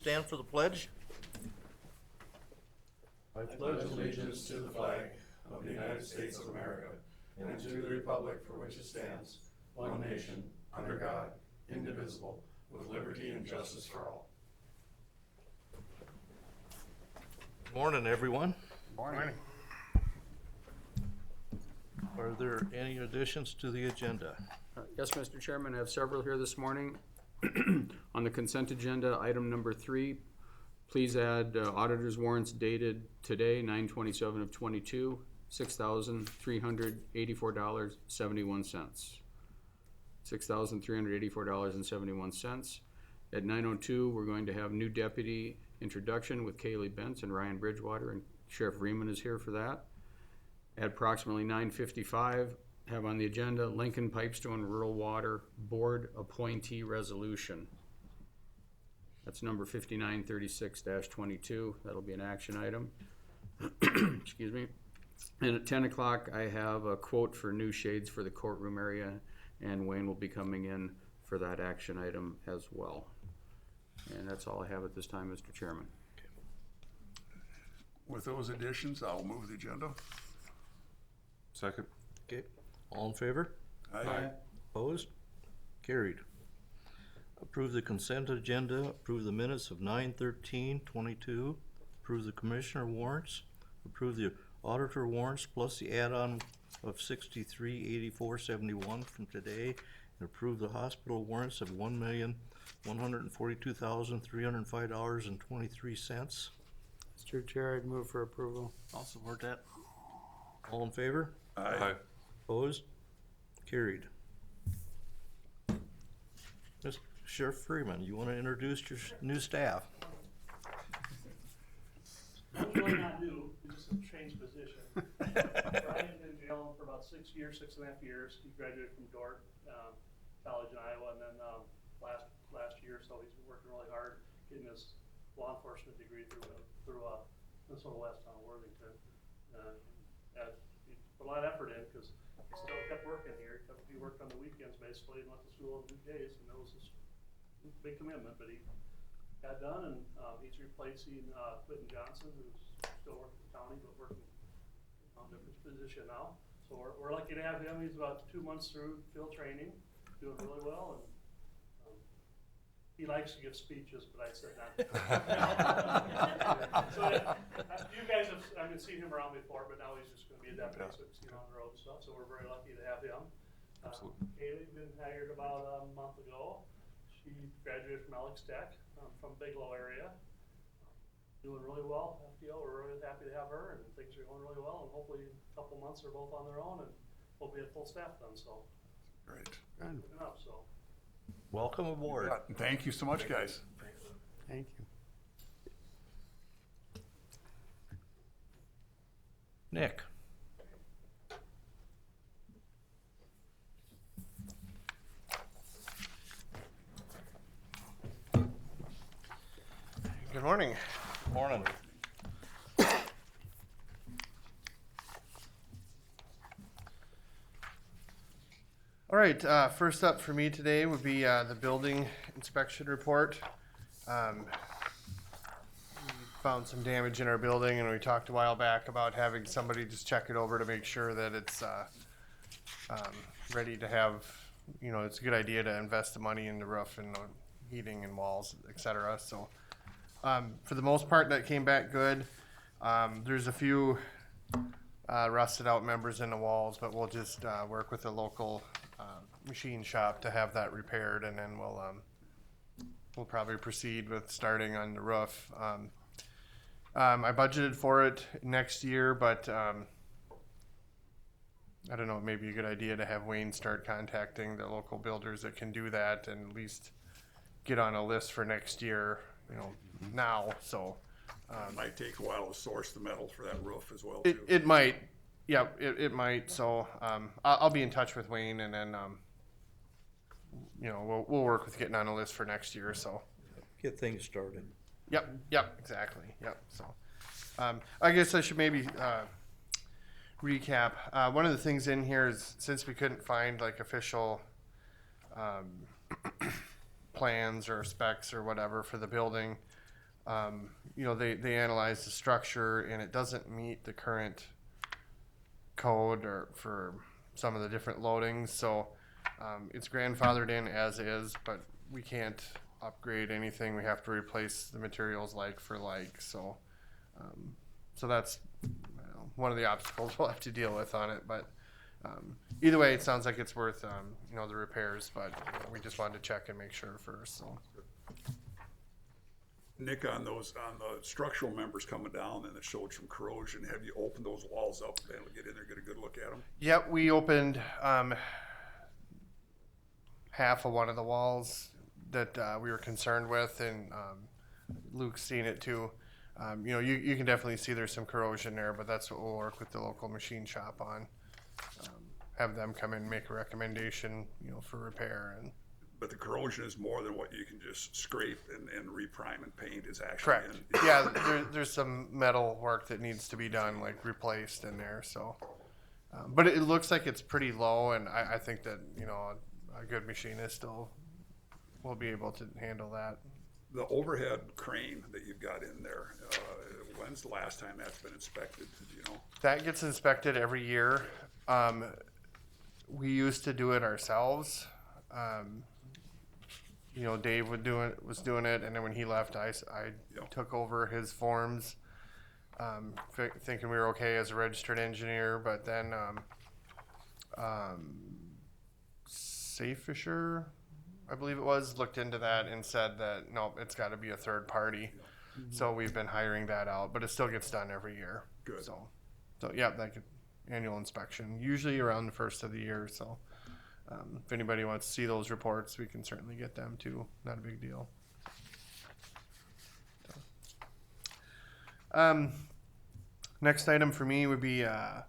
Stand for the pledge. I pledge allegiance to the flag of the United States of America and to the republic for which it stands, one nation, under God, indivisible, with liberty and justice for all. Morning, everyone. Morning. Are there any additions to the agenda? Yes, Mr. Chairman, I have several here this morning. On the consent agenda, item number 3, please add auditor's warrants dated today, 9/27 of 22, $6,384.71. $6,384.71. At 9:02, we're going to have new deputy introduction with Kaylee Bentz and Ryan Bridgewater, and Sheriff Reeman is here for that. At approximately 9:55, have on the agenda Lincoln Pipestone Rural Water Board Appointee Resolution. That's number 5936-22. That'll be an action item. Excuse me. And at 10 o'clock, I have a quote for new shades for the courtroom area, and Wayne will be coming in for that action item as well. And that's all I have at this time, Mr. Chairman. With those additions, I'll move the agenda. Second. Okay, all in favor? Aye. Opposed? Carried. Approve the consent agenda, approve the minutes of 9/13/22, approve the commissioner warrants, approve the auditor warrants plus the add-on of 638471 from today, and approve the hospital warrants of $1,142,305.23. Mr. Chair, I'd move for approval. I'll support that. All in favor? Aye. Opposed? Carried. Mr. Sheriff Freeman, you want to introduce your new staff? Really not new, we just changed position. Brian's been in jail for about 6 years, 6.5 years. He graduated from Dordt College in Iowa, and then last year, so he's been working really hard getting his law enforcement degree through Minnesota West town of Worthington. He put a lot of effort in because he still kept working here. He worked on the weekends basically and went to school on weekdays, and that was his big commitment, but he got done, and he's replacing Clinton Johnson, who's still working for the county but working on a different position now. So we're lucky to have him. He's about 2 months through field training, doing really well, and he likes to give speeches, but I said not to. So you guys have, seen him around before, but now he's just going to be a deputy, so we've seen him on the road and stuff. So we're very lucky to have him. Absolutely. Kaylee been hired about a month ago. She graduated from Alex Tech from Bigelow area. Doing really well. FDO, we're really happy to have her, and things are going really well. And hopefully, a couple months they're both on their own, and hope we have full staff then. So Great. good enough. So. Welcome aboard. Yeah, thank you so much, guys. Thank you. Nick. Good morning. Morning. All right, first up for me today would be the building inspection report. We found some damage in our building, and we talked a while back about having somebody just check it over to make sure that it's ready to have, it's a good idea to invest the money in the roof and the heating and walls, etc. So for the most part, that came back good. There's a few rusted out members in the walls, but we'll just work with the local machine shop to have that repaired, and then we'll probably proceed with starting on the roof. I budgeted for it next year, but I don't know, it may be a good idea to have Wayne start contacting the local builders that can do that, and at least get on a list for next year, now. So It might take a while to source the metal for that roof as well, it too. might, yeah, it might. So I'll be in touch with Wayne, and then we'll work with getting on a list for next year. So Get things started. Yep, exactly. Yep. So, I guess I should maybe recap. One of the things in here is, since we couldn't find like official plans or specs or whatever for the building, you know, they analyze the structure and it doesn't meet the current code or for some of the different loadings. So it's grandfathered in as is, but we can't upgrade anything. We have to replace the materials like for like. So that's one of the obstacles we'll have to deal with on it. But either way, it sounds like it's worth you know, the repairs. But we just wanted to check and make sure first. So. Nick, on the structural members coming down and it showed some corrosion, have you opened those walls up and get in there, get a good look at them? Yep, we opened half of one of the walls that we were concerned with, and Luke's seen it too. You know, you can definitely see there's some corrosion there, but that's what we'll work with the local machine shop on. Have them come in and make a recommendation, you know, for repair. And But the corrosion is more than what you can just scrape and reprime and paint is actually correct. Yeah, there's some metal work that needs to be done, like replaced in there. So, but it looks like it's pretty low, and I think that, you know, a good machinist still will be able to handle that. The overhead crane that you've got in there, when's the last time that's been inspected? Do you know? That gets inspected every year. We used to do it ourselves. You know, Dave was doing it, and then when he left, I took over his forms, thinking we were okay as a registered engineer. But then Fisher, I believe it was, looked into that and said that no, it's got to be a third party. So we've been hiring that out, but it still gets done every year. Good. So yeah, that could, annual inspection, usually around the first of the year. So. If anybody wants to see those reports, we can certainly get them too. Not a big deal. Next item for me would be a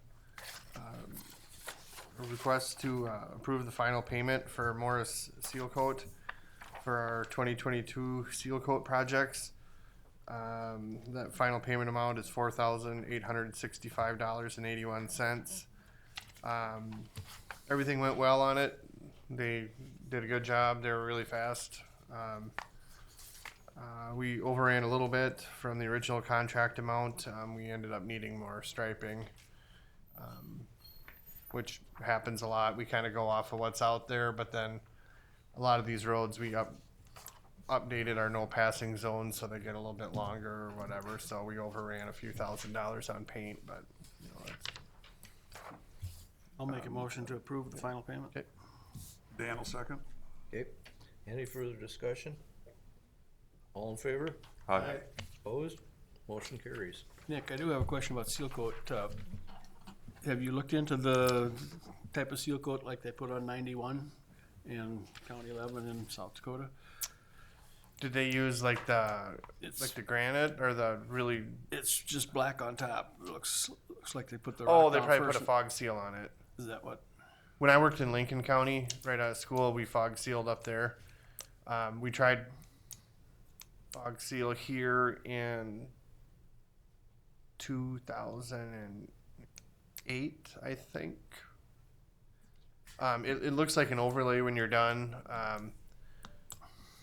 request to approve the final payment for Morris Sealcoat for our 2022 Sealcoat projects. That final payment amount is $4,865.81. Everything went well on it. They did a good job. They were really fast. We overran a little bit from the original contract amount. We ended up needing more striping, which happens a lot. We kind of go off of what's out there, but then a lot of these roads we updated our no passing zones so they get a little bit longer or whatever. So we overran a few $1,000s on paint, but you know, I'll make a motion to approve the final payment. Okay. Dan will second. Okay, any further discussion? All in favor? Aye. Opposed? Motion carries. Nick, I do have a question about seal coat. Have you looked into the type of seal coat like they put on 91 in County 11 in South Dakota? Did they use like the granite or the really? It's just black on top. It looks like they put the Oh, rock they down probably first. put a fog seal on it. Is that what? When I worked in Lincoln County, right out of school, we fog sealed up there. We tried fog seal here in 2008, I think. It looks like an overlay when you're done.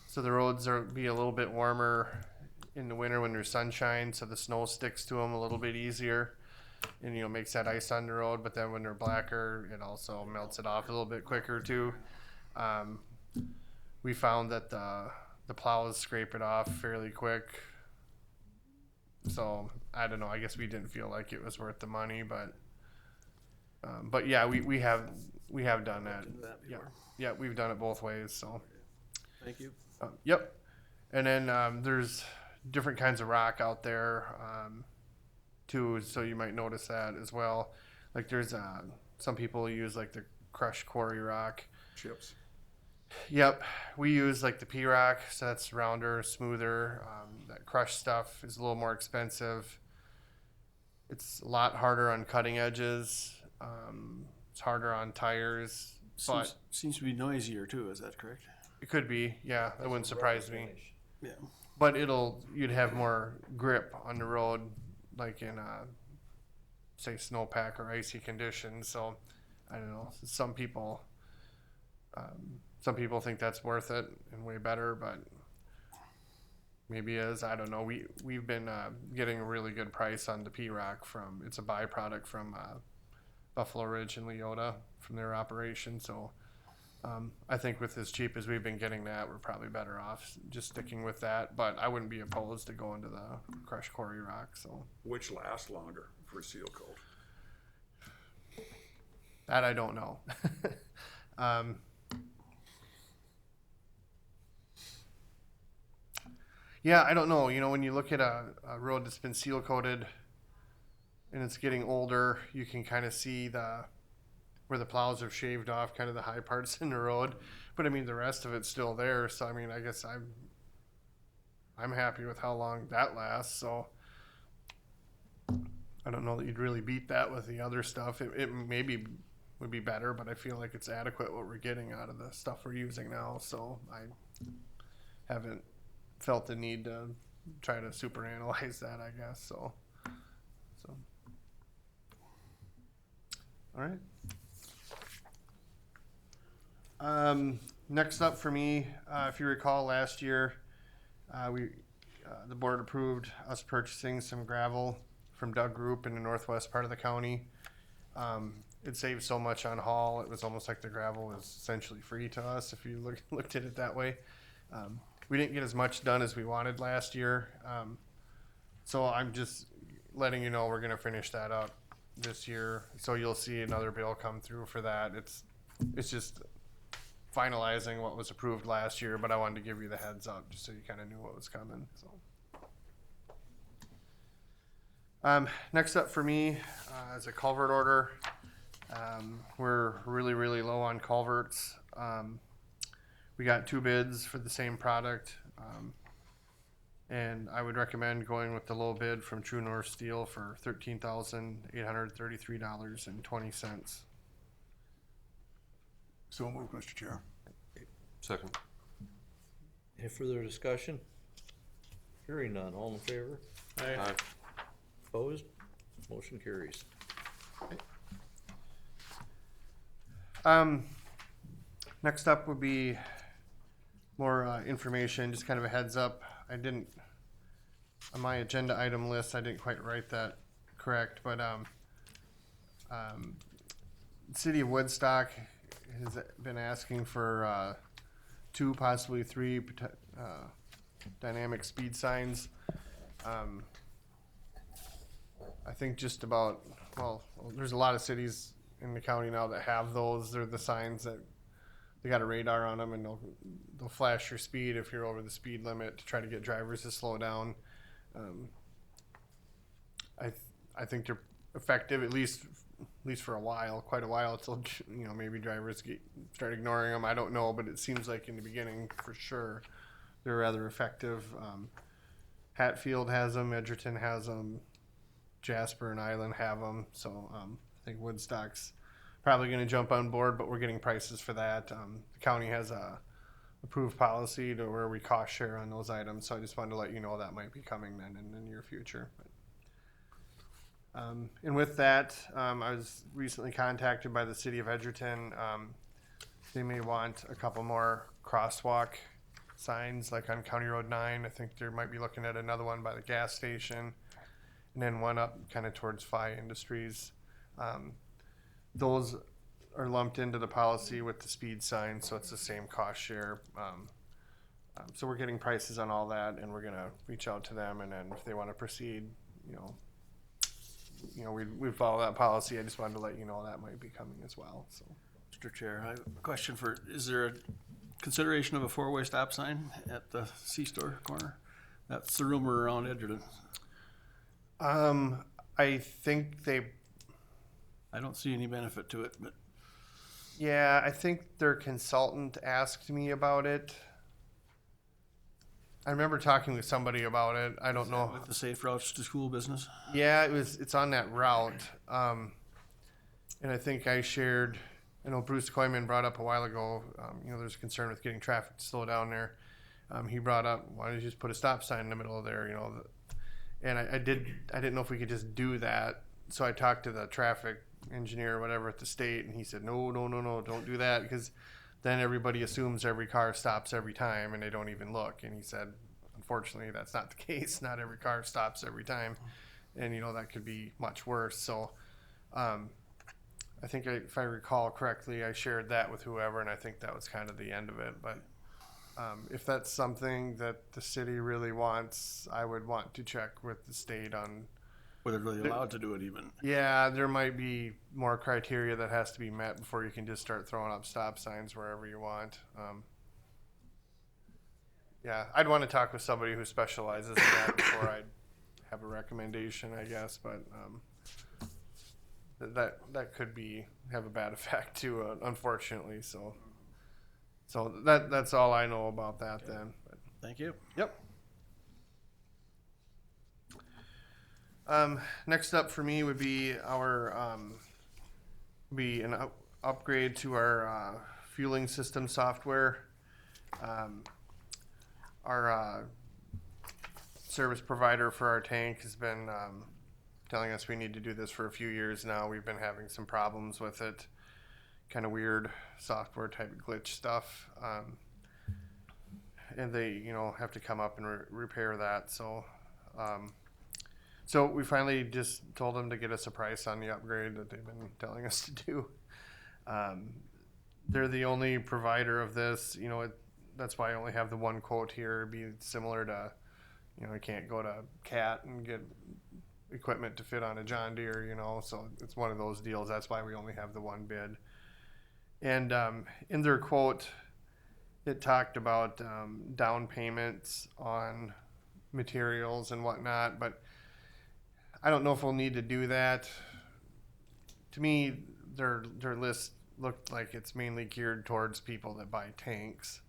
So the roads are be a little bit warmer in the winter when there's sunshine, so the snow sticks to them a little bit easier, and you know, makes that ice on the road. But then when they're blacker, it also melts it off a little bit quicker too. We found that the plows scrape it off fairly quick. So I don't know. I guess we didn't feel like it was worth the money, but yeah, we have done that. Into that Yeah, before. yeah, we've done it both ways. So. Thank you. Yep. And then there's different kinds of rock out there too, so you might notice that as well. Like there's some people use like the crushed quarry rock. Chips. Yep. We use like the P rock, so that's rounder, smoother. That crushed stuff is a little more expensive. It's a lot harder on cutting edges. It's harder on tires, but Seems to be noisier too. Is that correct? it could be. Yeah, that wouldn't surprise me. Yeah. But you'd have more grip on the road, like in, say, snowpack or icy conditions. So, I don't know. Some people think that's worth it and way better, but maybe is, I don't know. We've been getting a really good price on the P-Rock it's a byproduct from Buffalo Ridge and Leota from their operation. So I think with as cheap as we've been getting that, we're probably better off just sticking with that. But I wouldn't be opposed to going to the crushed quarry rock. So Which lasts longer for seal coat? that I don't know. Yeah, I don't know. You know, when you look at a road that's been seal coated and it's getting older, you can kind of see where the plows have shaved off kind of the high parts in the road. But I mean, the rest of it's still there. So I mean, I guess I'm happy with how long that lasts. So I don't know that you'd really beat that with the other stuff. It maybe would be better, but I feel like it's adequate what we're getting out of the stuff we're using now. So I haven't felt the need to try to super analyze that, I guess. So all right. Next up for me, if you recall last year, the board approved us purchasing some gravel from Doug Group in the northwest part of the county. It saved so much on haul. It was almost like the gravel was essentially free to us if you looked at it that way. We didn't get as much done as we wanted last year. So I'm just letting you know we're going to finish that up this year. So you'll see another bill come through for that. It's just finalizing what was approved last year, but I wanted to give you the heads up just so you kind of knew what was coming. So next up for me is a culvert order. We're really, really low on culverts. We got 2 bids for the same product, and I would recommend going with the low bid from True North Steel for $13,833.20. So moved, Mr. Chair. Second. Any further discussion? Hearing none, all in favor? Aye. Opposed? Motion carries. Next up would be more information, just kind of a heads up. On my agenda item list, I didn't quite write that correct, but City of Woodstock has been asking for 2, possibly 3 dynamic speed signs. I think just about, there's a lot of cities in the county now that have those. They're the signs that they got a radar on them, and they'll flash your speed if you're over the speed limit to try to get drivers to slow down. I think they're effective, at least for a while, quite a while, until maybe drivers start ignoring them. I don't know, but it seems like in the beginning, for sure, they're rather effective. Hatfield has them, Edgerton has them, Jasper and Island have them. So I think Woodstock's probably going to jump on board, but we're getting prices for that. The county has a approved policy to where we cost share on those items, so I just wanted to let you know that might be coming then in the near future. And with that, I was recently contacted by the city of Edgerton. They may want a couple more crosswalk signs like on County Road 9. I think they might be looking at another one by the gas station, and then one up kind of towards Phi Industries. Those are lumped into the policy with the speed sign, so it's the same cost share. So we're getting prices on all that, and we're gonna reach out to them, and then if they want to proceed, we follow that policy. I just wanted to let you know that might be coming as well. So, Mr. Chair, I have a question is there a consideration of a 4-way stop sign at the C-store corner? That's the rumor around Edgerton. I think I don't see any benefit to it, but yeah, I think their consultant asked me about it. I remember talking with somebody about it. I don't know. with the safe routes to school business. Yeah, it's on that route. And I think I know Bruce Koyman brought up a while ago, there's concern with getting traffic to slow down there. He brought up, why don't you just put a stop sign in the middle of there, and I didn't know if we could just do that. So I talked to the traffic engineer or whatever at the state, and he said, no, don't do that, because then everybody assumes every car stops every time and they don't even look. And he said, unfortunately, that's not the case. Not every car stops every time, and you know that could be much worse. So, I think if I recall correctly, I shared that with whoever, and I think that was kind of the end of it. But if that's something that the city really wants, I would want to check with the state on. Whether they're really allowed to do it even. Yeah, there might be more criteria that has to be met before you can just start throwing up stop signs wherever you want. Yeah, I'd want to talk with somebody who specializes in that before I'd have a recommendation, I guess. But that could have a bad effect too, unfortunately. So that's all I know about that then. But, Thank you. yep. Next up for me would be an upgrade to our fueling system software. Our service provider for our tank has been telling us we need to do this for a few years now. We've been having some problems with it, kind of weird software type glitch stuff, and they have to come up and repair that. So we finally just told them to get us a price on the upgrade that they've been telling us to do. They're the only provider of this. That's why I only have the one quote here. It'd be similar to, I can't go to CAT and get equipment to fit on a John Deere, So it's one of those deals. That's why we only have the one bid. And in their quote, it talked about down payments on materials and whatnot, but I don't know if we'll need to do that. To me, their list looked like it's mainly geared towards people that buy tanks.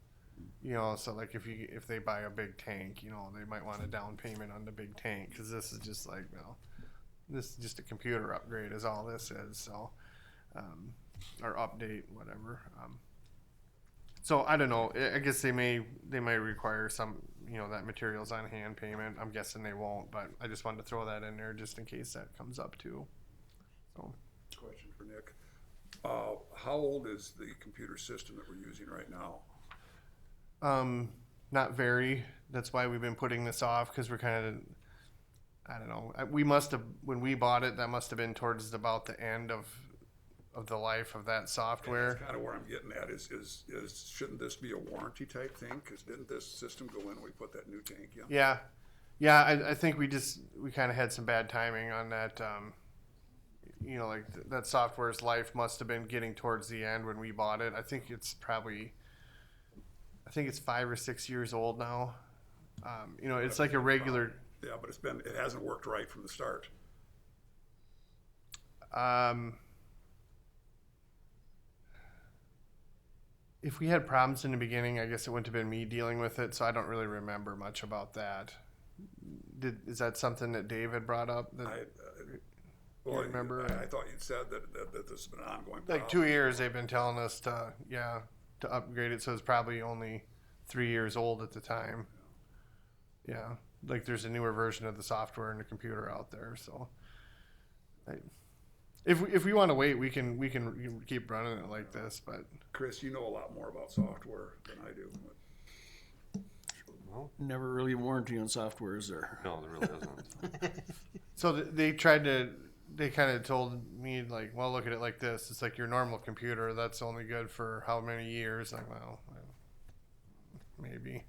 So like if they buy a big tank, they might want a down payment on the big tank, because this is just like, this is just a computer upgrade is all this is. So, or update, whatever. So I don't know. I guess they may require some, that materials on hand payment. I'm guessing they won't, but I just wanted to throw that in there just in case that comes up too. So. Question for Nick. How old is the computer system that we're using right now? Not very. That's why we've been putting this off, because we're kind of, I don't know. We must have, when we bought it, that must have been towards about the end of the life of that software. That's kind of where I'm getting at is shouldn't this be a warranty type thing? Because didn't this system go in when we put that new tank in? Yeah. I think we kind of had some bad timing on that. Like that software's life must have been getting towards the end when we bought it. I think it's 5 or 6 years old now. It's like a regular. Yeah, but it hasn't worked right from the start. If we had problems in the beginning, I guess it wouldn't have been me dealing with it, so I don't really remember much about that. Is that something that Dave had brought up? Remember? I thought you'd said that this has been an ongoing problem. Like 2 years they've been telling us to upgrade it, so it's probably only 3 years old at the time. Yeah, like there's a newer version of the software in the computer out there, so. If we want to wait, we can keep running it like this, but. Chris, you know a lot more about software than I do. Well, never really warranty on software, is there? No, there really isn't. So they kind of told me, like, well, look at it like this. It's like your normal computer. That's only good for how many years? Like, well, maybe.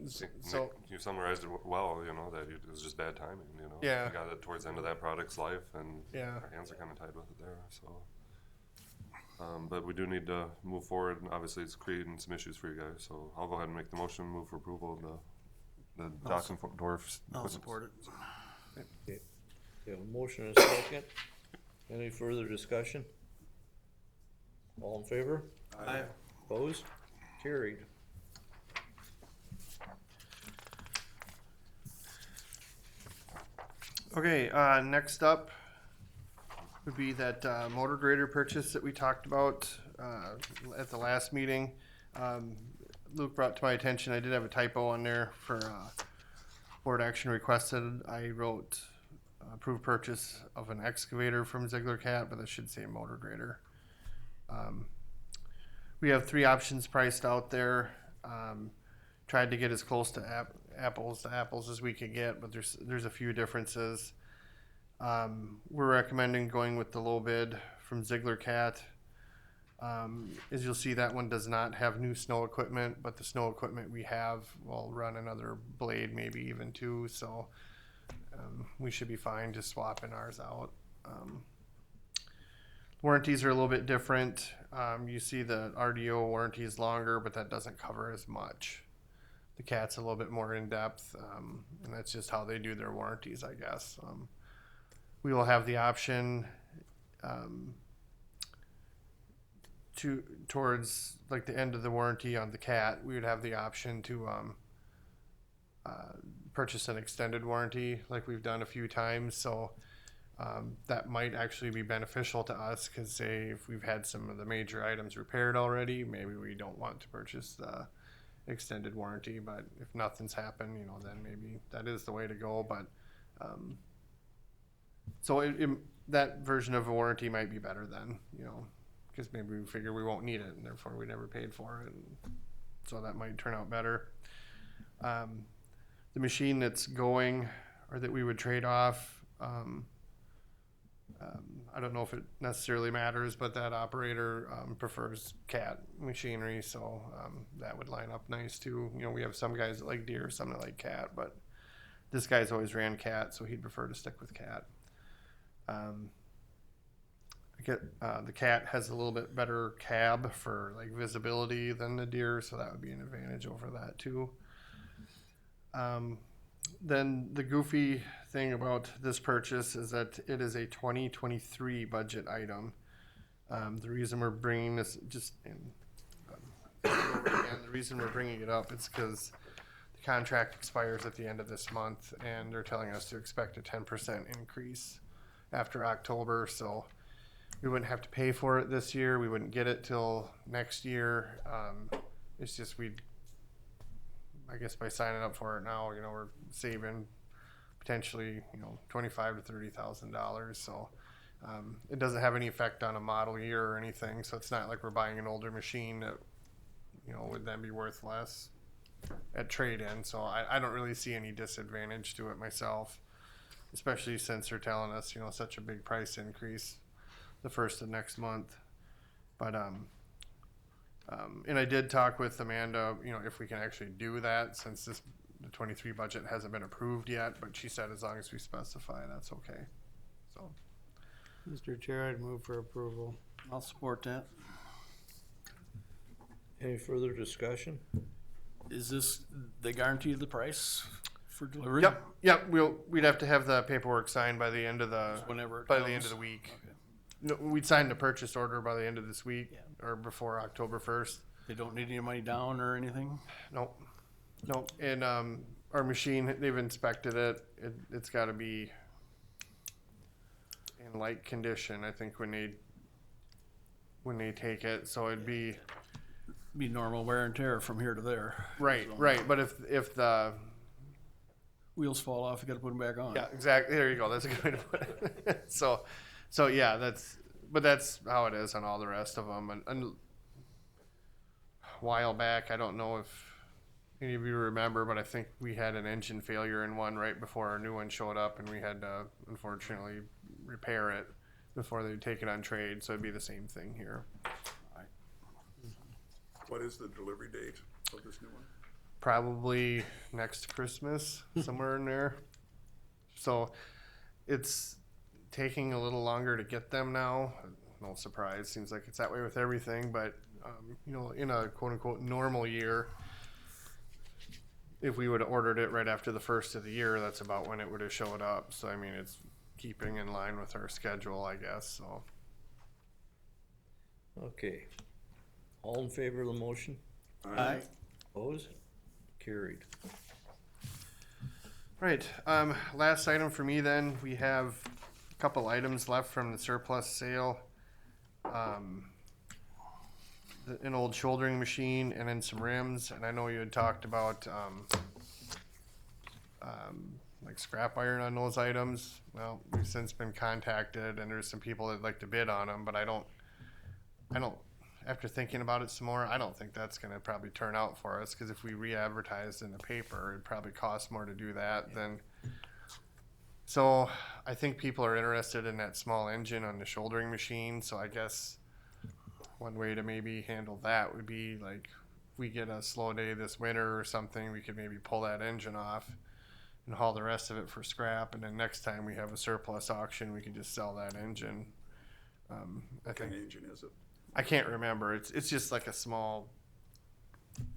So you summarized it well, that it was just bad timing, Yeah. We got it towards the end of that product's life, and Yeah. our hands are kind of tied with it there, so. But we do need to move forward, and obviously it's creating some issues for you guys, so I'll go ahead and make the motion, move for approval of the docks and dwarfs. I'll support it. Okay, we have a motion and a second. Any further discussion? All in favor? Aye. Opposed? Carried. Okay, next up would be that motor grader purchase that we talked about at the last meeting. Luke brought to my attention, I did have a typo on there for board action requested. I wrote approved purchase of an excavator from Ziegler Cat, but it should say motor grader. We have 3 options priced out there. tried to get as close to apples as we could get, but there's a few differences. We're recommending going with the low bid from Ziegler Cat. As you'll see, that one does not have new snow equipment, but the snow equipment we have will run another blade, maybe even two, so we should be fine just swapping ours out. Warranties are a little bit different. You see the RDO warranty is longer, but that doesn't cover as much. The Cat's a little bit more in depth, and that's just how they do their warranties, I guess. We will have the option towards like the end of the warranty on the Cat. We would have the option to purchase an extended warranty, like we've done a few times. So that might actually be beneficial to us, because say if we've had some of the major items repaired already, maybe we don't want to purchase the extended warranty. But if nothing's happened, then maybe that is the way to go. But so that version of a warranty might be better then, because maybe we figure we won't need it, and therefore we never paid for it, and so that might turn out better. The machine that's going, or that we would trade off, I don't know if it necessarily matters, but that operator prefers Cat machinery, so that would line up nice too. We have some guys that like Deere, some that like Cat, but this guy's always ran Cat, so he'd prefer to stick with Cat. The Cat has a little bit better cab for like visibility than the Deere, so that would be an advantage over that too. Then the goofy thing about this purchase is that it is a 2023 budget item. The reason we're bringing this the reason we're bringing it up is because the contract expires at the end of this month, and they're telling us to expect a 10% increase after October. So we wouldn't have to pay for it this year. We wouldn't get it till next year. It's just I guess by signing up for it now, we're saving potentially, $25,000 to $30,000. So it doesn't have any effect on a model year or anything. So it's not like we're buying an older machine that, would then be worth less at trade-in. So I don't really see any disadvantage to it myself, especially since they're telling us, such a big price increase the first of next month. But and I did talk with Amanda, if we can actually do that, since the 23 budget hasn't been approved yet, but she said as long as we specify, that's okay. So, Mr. Chair, I'd move for approval. I'll support that. Any further discussion? Is this, they guarantee the price for delivery? Yep. We'd have to have the paperwork signed by the end of the Whenever it by comes? the end of the week. Okay. No, we'd sign the purchase order by the end of this week, Yeah. or before October 1st. They don't need any money down or anything? Nope. And our machine, they've inspected it. It's got to be in like condition, I think, when they take it. So it'd be Be normal wear and tear from here to there. right. But if the Wheels fall off, you gotta put them back on. yeah, exactly. There you go. That's a good way to put it. So yeah, that's how it is on all the rest of them. And a while back, I don't know if any of you remember, but I think we had an engine failure in one right before our new one showed up, and we had to unfortunately repair it before they take it on trade. So it'd be the same thing here. What is the delivery date of this new one? Probably next Christmas, somewhere in there. So it's taking a little longer to get them now. No surprise. Seems like it's that way with everything. But, in a quote unquote normal year, if we would have ordered it right after the first of the year, that's about when it would have showed up. So, I mean, it's keeping in line with our schedule, I guess. So, Okay. All in favor of the motion? Aye. Opposed? Carried. right. Last item for me then, we have a couple items left from the surplus sale. An old shouldering machine and then some rims. And I know you had talked about like scrap iron on those items. Well, we've since been contacted, and there's some people that'd like to bid on them, but I don't after thinking about it some more, I don't think that's gonna probably turn out for us, cause if we re-advertised in the paper, it'd probably cost more to do that than. So I think people are interested in that small engine on the shouldering machine, so I guess one way to maybe handle that would be like, if we get a slow day this winter or something, we could maybe pull that engine off and haul the rest of it for scrap, and then next time we have a surplus auction, we can just sell that engine. I What kind think, of engine is it? I can't remember, it's just like a small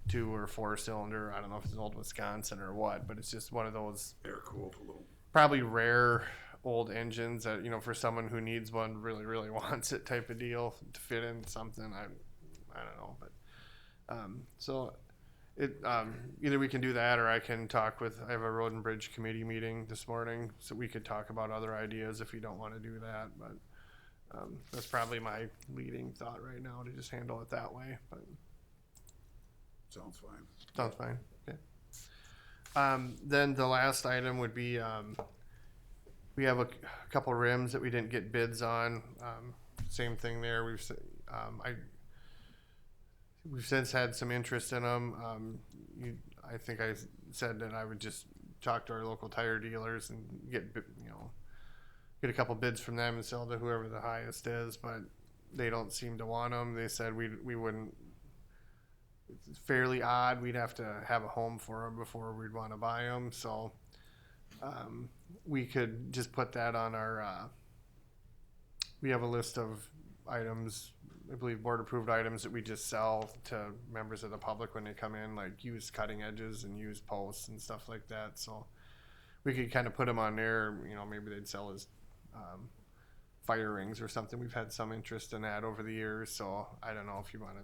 2 or 4 cylinder, I don't know if it's an old Wisconsin or what, but it's just one of those Air cooled, a little. probably rare old engines that, you know, for someone who needs one, really, really wants it type of deal to fit in something. I don't know, but so it either we can do that, or I can talk with. I have a road and bridge committee meeting this morning, so we could talk about other ideas if you don't want to do that. But that's probably my leading thought right now, to just handle it that way. But Sounds fine. sounds fine. Okay. Then the last item would be, we have a couple rims that we didn't get bids on. Same thing there. We've since had some interest in them. I think I said that I would just talk to our local tire dealers and get a couple bids from them and sell to whoever the highest is, but they don't seem to want them. They said we wouldn't. It's fairly odd. We'd have to have a home for them before we'd want to buy them. So we could just put that on our. We have a list of items, I believe board approved items that we just sell to members of the public when they come in, like used cutting edges and used posts and stuff like that. So we could kind of put them on there. You know, maybe they'd sell as fire rings or something. We've had some interest in that over the years. So I don't know if you want to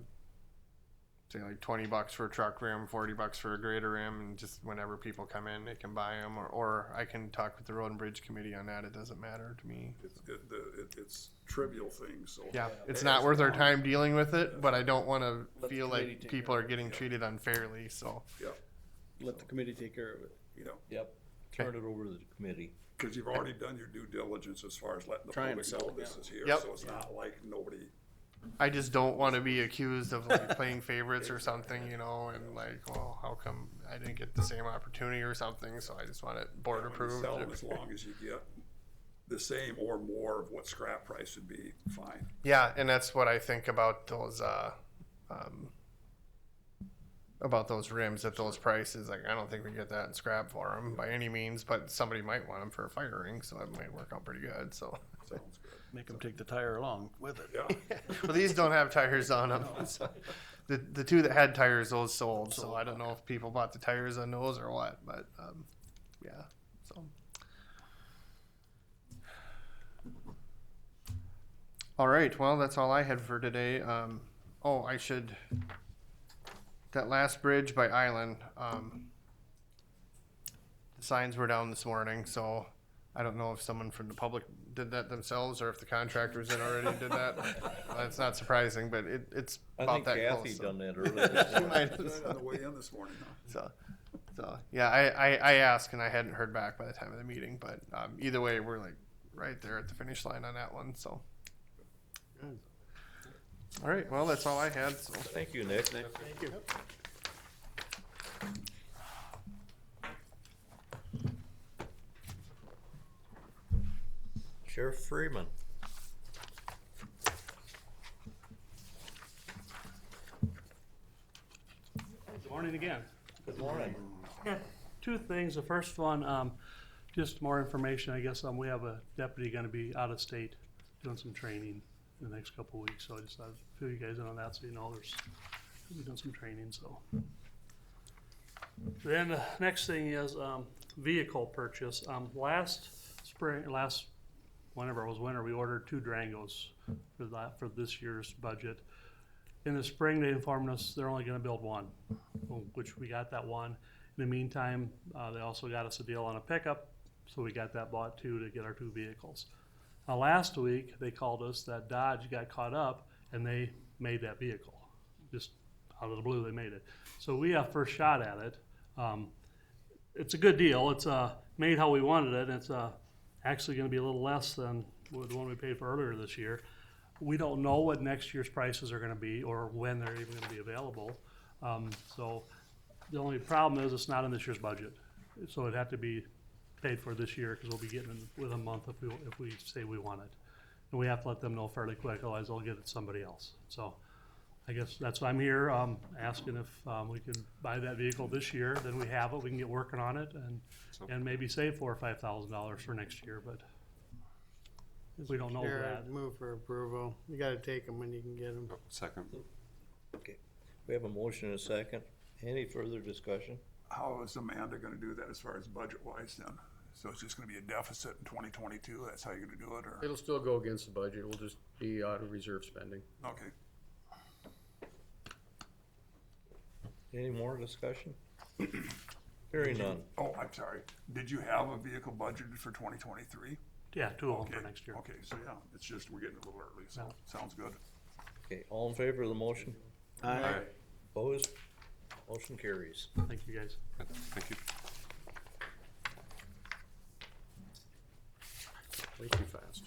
say like $20 for a truck rim, $40 for a grader rim, and just whenever people come in, they can buy them, or I can talk with the road and bridge committee on that. It doesn't matter to me. It's trivial things, so. Yeah, it's not worth our time dealing with it, but I don't want to feel like people are getting treated unfairly, so. Yeah, Let the committee take care of it. you know, Yep, turn it over to the committee. cause you've already done your due diligence as far as letting the Trying to public sell know it, this yeah. is here, Yep. so it's not like nobody. I just don't want to be accused of like playing favorites or something, you know, and like, well, how come I didn't get the same opportunity or something, so I just want it board When you approved. sell them, as long as you get the same or more of what scrap price would be, fine. Yeah, and that's what I think about those rims at those prices. Like, I don't think we get that in scrap for them by any means, but somebody might want them for a fire ring, so it might work out pretty good. So, Sounds good. Make them take the tire along with it. Yeah, well, these don't have tires on them. So the two that had tires, those sold. So I don't know if people bought the tires on those or what, but yeah. So. All right. Well, that's all I had for today. That last bridge by Island, the signs were down this morning, so I don't know if someone from the public did that themselves or if the contractors had already did that. That's not surprising, but it's I about think that Kathy close. So. done that earlier this She morning. might have. on the way in this morning, huh? So yeah, I asked and I hadn't heard back by the time of the meeting, but either way, we're like right there at the finish line on that one. So. All right. Well, that's all I had. So. Thank you, Nick. Thank you. Sheriff Freeman. Good morning again. Good morning. Two things. The first one, just more information, I guess. We have a deputy gonna be out of state doing some training in the next couple of weeks, so I just thought I'd fill you guys in on that, so you know we're doing some training, so. Then the next thing is, vehicle purchase. Last spring, whenever it was winter, we ordered 2 Durangos for this year's budget. In the spring, they informed us they're only gonna build one, which we got that one. In the meantime, they also got us a deal on a pickup, so we got that bought too to get our 2 vehicles. Last week, they called us that Dodge got caught up and they made that vehicle. Just out of the blue, they made it. So we have first shot at it. It's a good deal. It's made how we wanted it. It's actually gonna be a little less than the one we paid for earlier this year. we don't know what next year's prices are gonna be or when they're even gonna be available. So the only problem is it's not in this year's budget. So it'd have to be paid for this year, cause we'll be getting it within a month if we say we want it. And we have to let them know fairly quick, otherwise they'll get it to somebody else. So I guess that's why I'm here, asking if, we can buy that vehicle this year, then we have it, we can get working on it and maybe save $4,000 or $5,000 for next year, but we don't know Sure, that. I'd move for approval. You gotta take them when you can get them. Oh, second. Okay, we have a motion and a second. Any further discussion? How is Amanda gonna do that as far as budget-wise then? So it's just gonna be a deficit in 2022, that's how you're gonna do it, or? It'll still go against the budget, it'll just be out of reserve spending. Okay. Any more discussion? Hearing none. Oh, I'm sorry. Did you have a vehicle budgeted for 2023? Yeah, two of them Okay, for next year. okay, so yeah, it's just, we're getting a little early, so, sounds good. Okay, all in favor of the motion? Aye. Opposed? Motion carries. Thank you, guys. Thank you. Way too fast.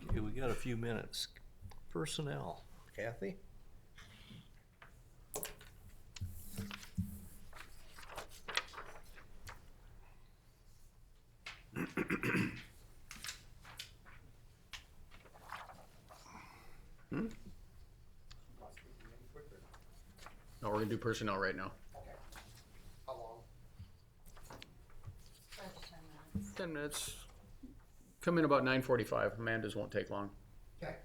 Okay, we got a few minutes. Personnel, Kathy? No, we're gonna do personnel right now. How long? 10 minutes. Come in about 9:45. Amanda's won't take long. Okay.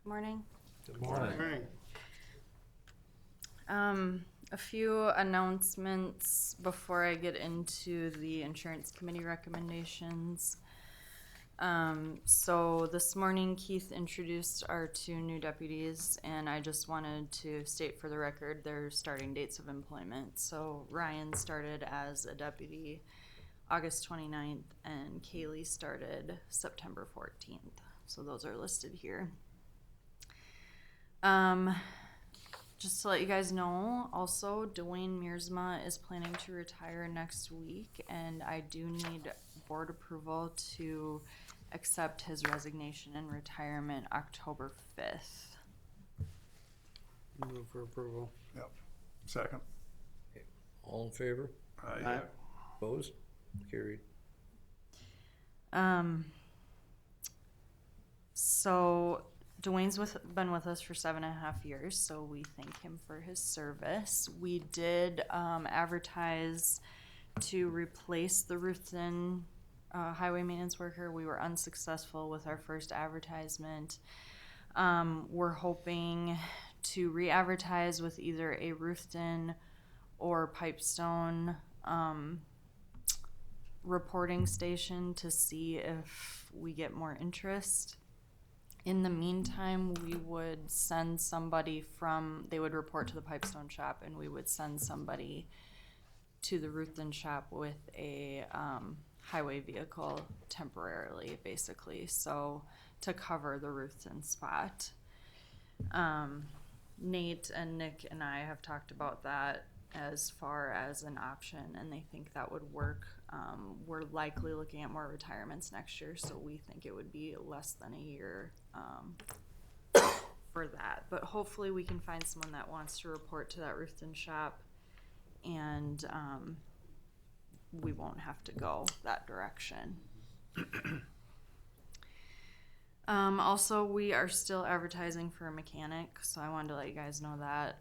Morning. Good morning. A few announcements before I get into the insurance committee recommendations. So this morning Keith introduced our two new deputies, and I just wanted to state for the record their starting dates of employment. So Ryan started as a deputy August 29th, and Kaylee started September 14th. So those are listed here. Just to let you guys know, also Dwayne Mearsma is planning to retire next week, and I do need board approval to accept his resignation and retirement October 5th. Move for approval. Yep. Second. All in favor? Aye. Opposed? Carried. So Dwayne's been with us for 7.5 years, so we thank him for his service. We did advertise to replace the Ruthven highway maintenance worker. We were unsuccessful with our first advertisement. We're hoping to re-advertise with either a Ruthven or Pipestone reporting station to see if we get more interest. In the meantime, we would send somebody they would report to the Pipestone shop, and we would send somebody to the Ruthven shop with a highway vehicle temporarily, basically, so to cover the Ruthven spot. Nate and Nick and I have talked about that as far as an option, and they think that would work. We're likely looking at more retirements next year, so we think it would be less than a year for that. But hopefully we can find someone that wants to report to that Ruthven shop, and we won't have to go that direction. Also, we are still advertising for a mechanic, so I wanted to let you guys know that.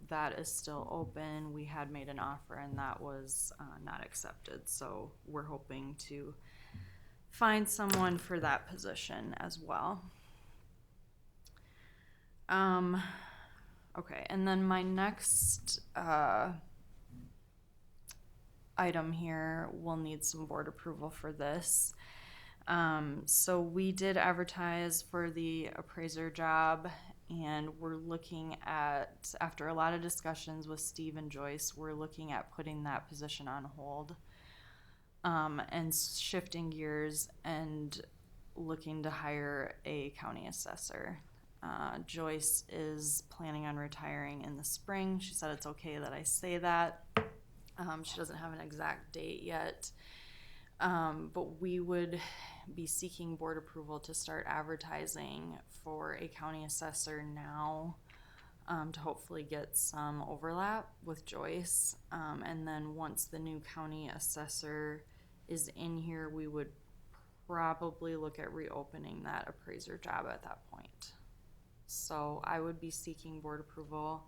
That is still open. We had made an offer and that was not accepted, so we're hoping to find someone for that position as well. Okay, and then my next item here, we'll need some board approval for this. So we did advertise for the appraiser job, and we're looking at, after a lot of discussions with Steve and Joyce, we're looking at putting that position on hold, and shifting gears and looking to hire a county assessor. Joyce is planning on retiring in the spring. She said it's okay that I say that. She doesn't have an exact date yet. But we would be seeking board approval to start advertising for a county assessor now, to hopefully get some overlap with Joyce. And then once the new county assessor is in here, we would probably look at reopening that appraiser job at that point. So I would be seeking board approval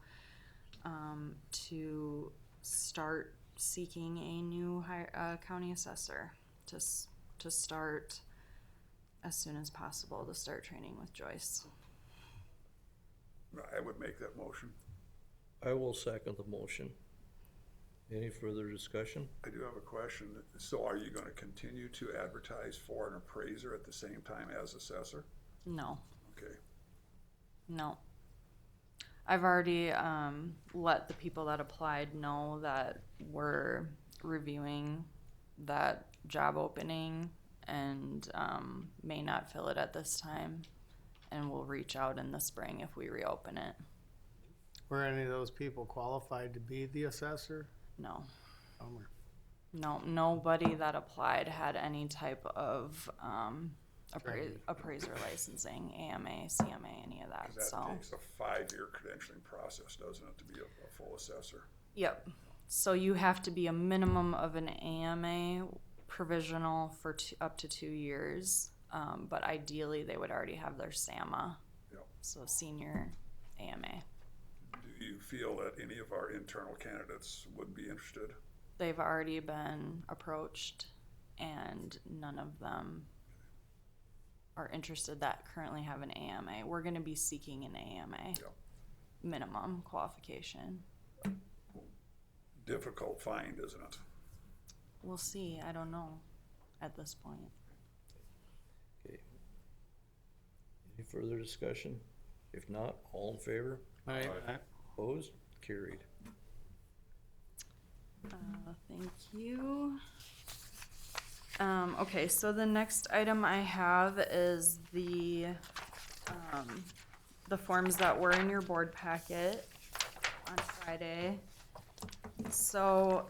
to start seeking a new county assessor to start as soon as possible, to start training with Joyce. I would make that motion. I will second the motion. Any further discussion? I do have a question. So are you gonna continue to advertise for an appraiser at the same time as assessor? No, Okay, no. I've already let the people that applied know that we're reviewing that job opening and may not fill it at this time, and we'll reach out in the spring if we reopen it. Were any of those people qualified to be the assessor? No. Bummer. No, nobody that applied had any type of Training. appraiser licensing, AMA, CMA, any of that, cause so. that takes a 5-year credentialing process, doesn't it, to be a full assessor? Yep. So you have to be a minimum of an AMA provisional for up to 2 years, but ideally they would already have their SAMA, Yep. so senior AMA. Do you feel that any of our internal candidates would be interested? They've already been approached, and none of them are interested that currently have an AMA. We're gonna be seeking an AMA Yep. minimum qualification. Difficult find, isn't it? We'll see, I don't know at this point. Okay. Any further discussion? If not, all in favor? Aye. Opposed? Carried. Thank you. Okay, so the next item I have is the forms that were in your board packet on Friday. So,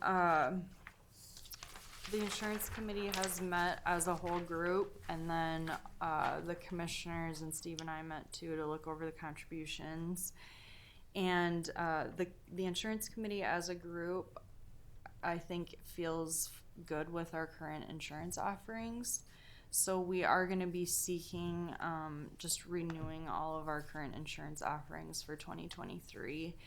the insurance committee has met as a whole group, and then, the commissioners and Steve and I met too to look over the contributions. And, the insurance committee as a group, I think feels good with our current insurance offerings. So we are gonna be seeking, just renewing all of our current insurance offerings for 2023.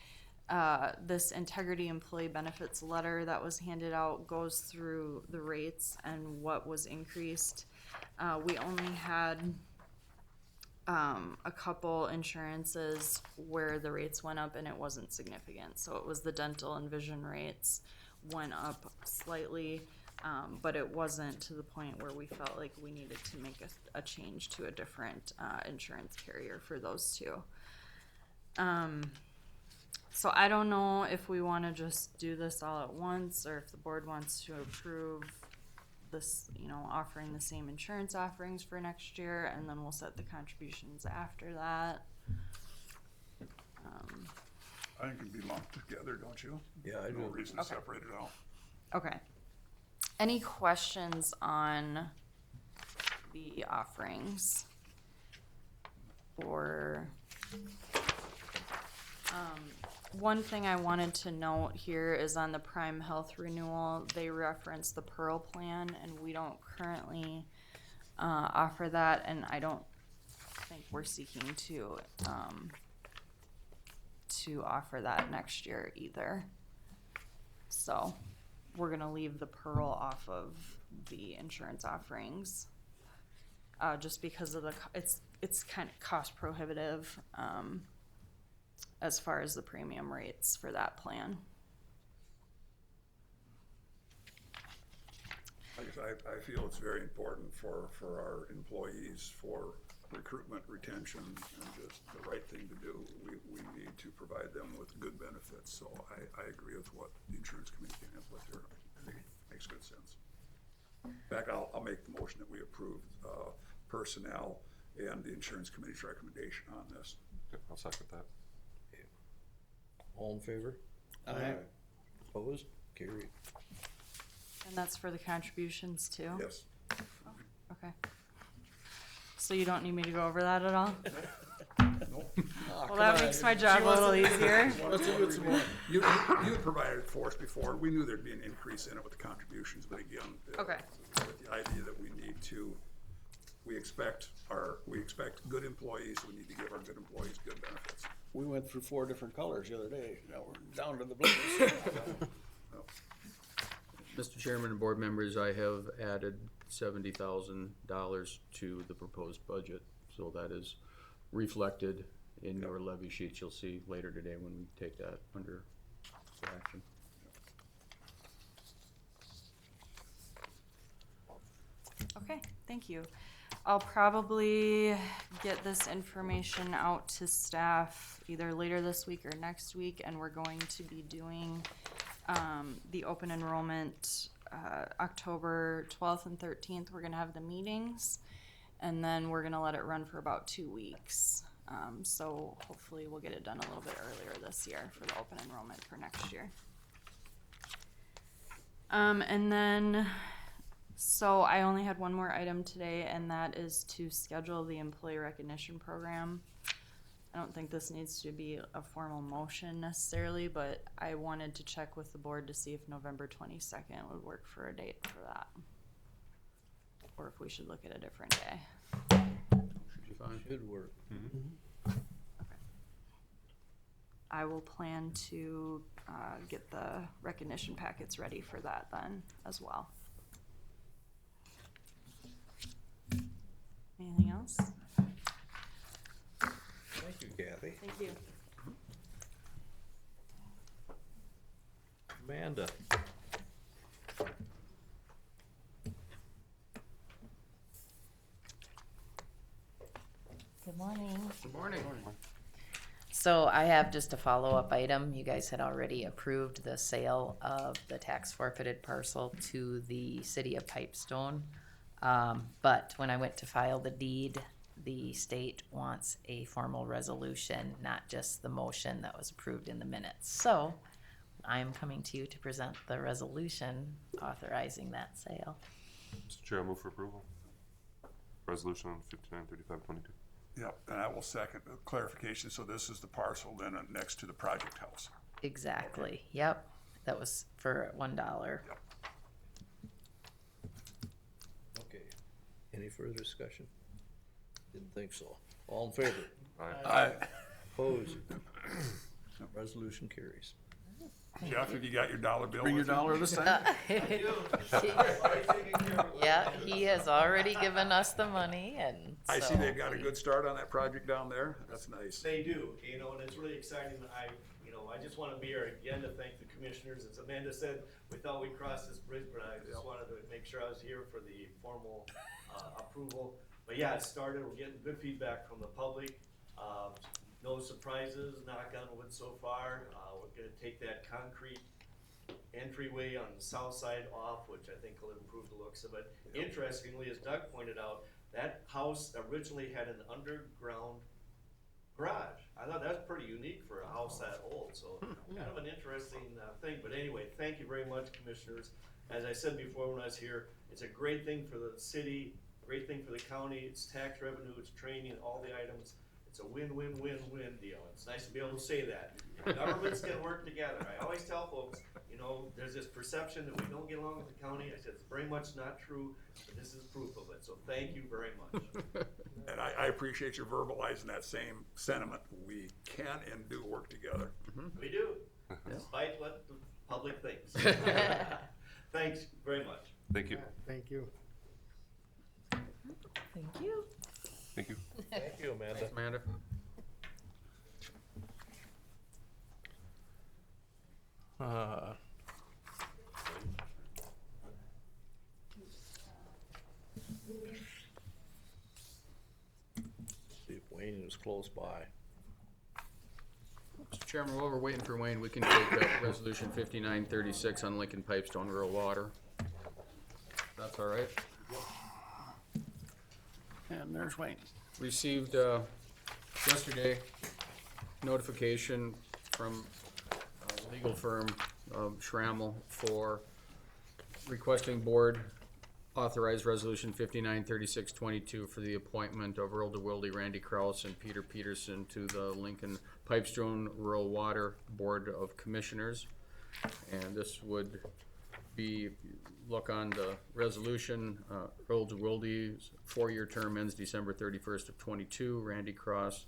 This integrity employee benefits letter that was handed out goes through the rates and what was increased. We only had a couple insurances where the rates went up and it wasn't significant. So it was the dental and vision rates went up slightly, but it wasn't to the point where we felt like we needed to make a change to a different insurance carrier for those two. So I don't know if we wanna just do this all at once, or if the board wants to approve this, offering the same insurance offerings for next year, and then we'll set the contributions after that. I think it'd be lumped together, don't you? Yeah, I No do. reason to Okay. separate it out. Okay. Any questions on the offerings? Or, one thing I wanted to note here is on the Prime Health renewal, they reference the Pearl plan, and we don't currently, offer that, and I don't think we're seeking to offer that next year either. So, we're gonna leave the Pearl off of the insurance offerings. Just because of it's kind of cost prohibitive, as far as the premium rates for that plan. I feel it's very important for our employees, for recruitment, retention, and just the right thing to do. We need to provide them with good benefits, so I agree with what the insurance committee came up with here. I think it makes good sense. In fact, I'll make the motion that we approve personnel and the insurance committee's recommendation on this. Okay, I'll second that. All in favor? Aye. Opposed? Carried. And that's for the contributions too? Yes. Okay. So you don't need me to go over that at all? Well, that makes my job a little easier. You had provided it for us before. We knew there'd be an increase in it with the contributions, but again, Okay. with the idea that we expect good employees, we need to give our good employees good benefits. We went through 4 different colors the other day. Now we're down to the blues. Mr. Chairman and board members, I have added $70,000 to the proposed budget, so that is reflected in your levy sheets you'll see later today when we take that under action. Okay, thank you. I'll probably get this information out to staff either later this week or next week, and we're going to be doing the open enrollment October 12th and 13th. We're gonna have the meetings, and then we're gonna let it run for about 2 weeks. So hopefully we'll get it done a little bit earlier this year for the open enrollment for next year. And then, so I only had one more item today, and that is to schedule the employee recognition program. I don't think this needs to be a formal motion necessarily, but I wanted to check with the board to see if November 22nd would work for a date for that. Or if we should look at a different day. Should be fine. Should work. I will plan to get the recognition packets ready for that then as well. Anything else? Thank you, Kathy. Thank you. Amanda. Good morning. Good morning. So I have just a follow-up item. You guys had already approved the sale of the tax forfeited parcel to the city of Pipestone. But when I went to file the deed, the state wants a formal resolution, not just the motion that was approved in the minutes. So I am coming to you to present the resolution authorizing that sale. Mr. Chair, I move for approval. Resolution 593522. Yep, and I will second the clarification. So this is the parcel then next to the project house. Exactly. Yep. That was for $1. Yep. Okay. Any further discussion? Didn't think so. All in favor? Aye. Opposed? Resolution carries. Jeff, have you got your dollar bill? Bring your with you? dollar this time. Yeah, he has already given us the money, and I see so they've got a good start on that project down there. That's nice. They do, and it's really exciting. I just want to be here again to thank the commissioners. As Amanda said, we thought we'd cross this bridge, but I just wanted to make sure I was here for the formal approval. But yeah, it started. We're getting good feedback from the public. No surprises, knock on wood so far. We're gonna take that concrete entryway on the south side off, which I think will improve the looks of it. Interestingly, as Doug pointed out, that house originally had an underground garage. I thought that's pretty unique for a house that old, so kind of an interesting thing. But anyway, thank you very much, commissioners. As I said before when I was here, it's a great thing for the city, great thing for the county. It's tax revenue, it's training, all the items. It's a win-win-win-win deal. It's nice to be able to say that. Governments can work together. I always tell folks, there's this perception that we don't get along with the county. I said, it's very much not true, but this is proof of it. So thank you very much. And I appreciate you verbalizing that same sentiment. We can and do work together. We do, despite what the public thinks. Thanks very much. Thank you. Thank you. thank you. Thank you. Thank you, Amanda. Thanks, Amanda. See if Wayne is close by. Mr. Chairman, while we're waiting for Wayne, we can take up resolution 5936 on Lincoln Pipestone Rural Water. That's all right. And there's Wayne. Received, yesterday, notification from legal firm Schrammel for requesting board authorized resolution 593622 for the appointment of Earl DeWilde, Randy Kraus, and Peter Peterson to the Lincoln Pipestone Rural Water Board of Commissioners. And this would be, if you look on the resolution, Earl DeWilde's 4-year term ends December 31st of 22. Randy Kraus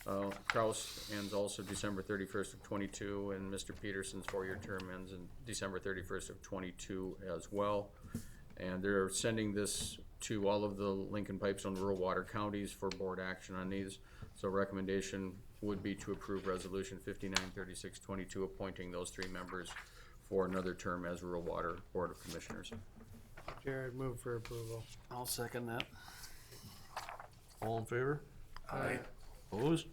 ends also December 31st of 22, and Mr. Peterson's 4-year term ends in December 31st of 22 as well. And they're sending this to all of the Lincoln Pipestone rural water counties for board action on these. So recommendation would be to approve resolution 593622, appointing those 3 members for another term as rural water board of commissioners. Jared, move for approval. I'll second that. All in favor? Aye. Opposed?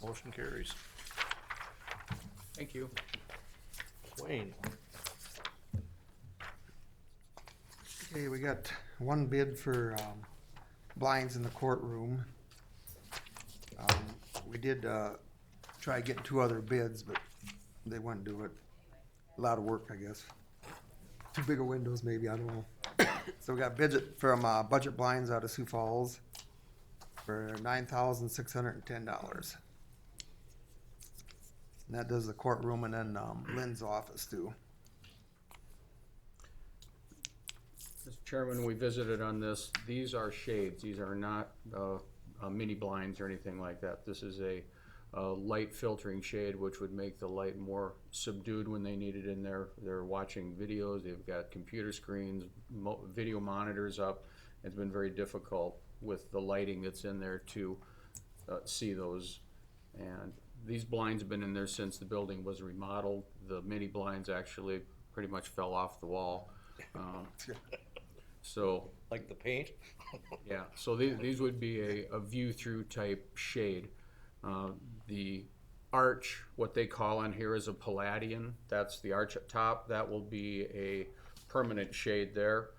Motion carries. Thank you. Wayne, Okay, we got one bid for blinds in the courtroom. We did try getting 2 other bids, but they wouldn't do it. A lot of work, I guess. Too big of windows, maybe, I don't know. So we got bids from Budget Blinds out of Sioux Falls for $9,610. And that does the courtroom and then Lynn's office too. Mr. Chairman, we visited on this. These are shades. These are not mini blinds or anything like that. This is a light filtering shade, which would make the light more subdued when they need it in there. They're watching videos. They've got computer screens, video monitors up. It's been very difficult with the lighting that's in there to see those. And these blinds have been in there since the building was remodeled. The mini blinds actually pretty much fell off the wall. So, like the paint? yeah, so these would be a view-through type shade. The arch, what they call on here is a palladian. That's the arch at top. That will be a permanent shade there.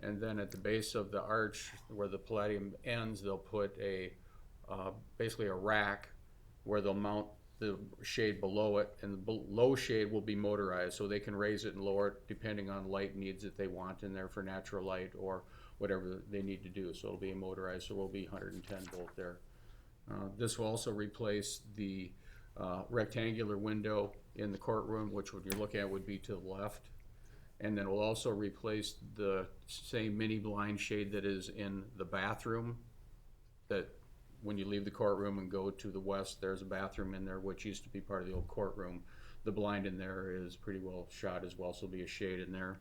And then at the base of the arch, where the palladium ends, they'll put a basically a rack where they'll mount the shade below it, and the below shade will be motorized, so they can raise it and lower it depending on light needs that they want in there for natural light or whatever they need to do. So it'll be motorized, so it will be 110 volt there. This will also replace the rectangular window in the courtroom, which what you're looking at would be to the left. And then we'll also replace the same mini blind shade that is in the bathroom, that when you leave the courtroom and go to the west, there's a bathroom in there, which used to be part of the old courtroom. The blind in there is pretty well shot as well, so there'll be a shade in there.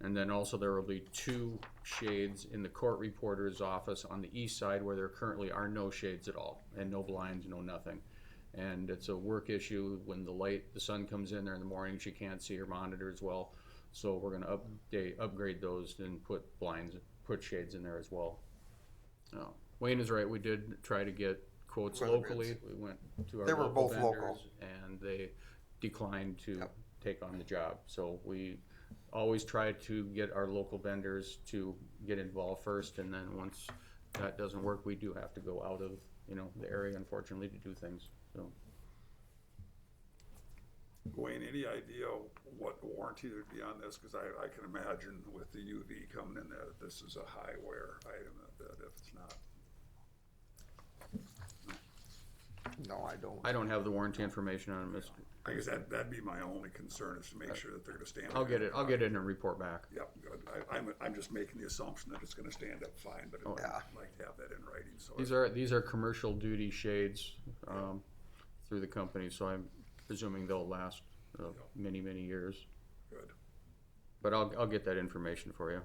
And then also there will be 2 shades in the court reporter's office on the east side, where there currently are no shades at all, and no blinds, no nothing. And it's a work issue. When the sun comes in there in the morning, she can't see her monitor as well. So we're gonna upgrade those and put shades in there as well. Wayne is right, we did try to get quotes Weather locally. bids. We went to our They were local both local. vendors, and they declined to take on the job. So we always try to get our local vendors to get involved first, and then once that doesn't work, we do have to go out of, the area, unfortunately, to do things, so. Wayne, any idea what warranty would be on this? Because I can imagine with the UV coming in that this is a high wear item, that if it's not. No, I don't. I don't have the warranty information on it, Mr. I guess that'd be my only concern, is to make sure that they're gonna stand. I'll get it in a report back. Yep, good. I'm just making the assumption that it's gonna stand up fine, but I'd like to have that in writing, so. These are commercial duty shades, through the company, so I'm presuming they'll last, many, many years. Good. But I'll get that information for you.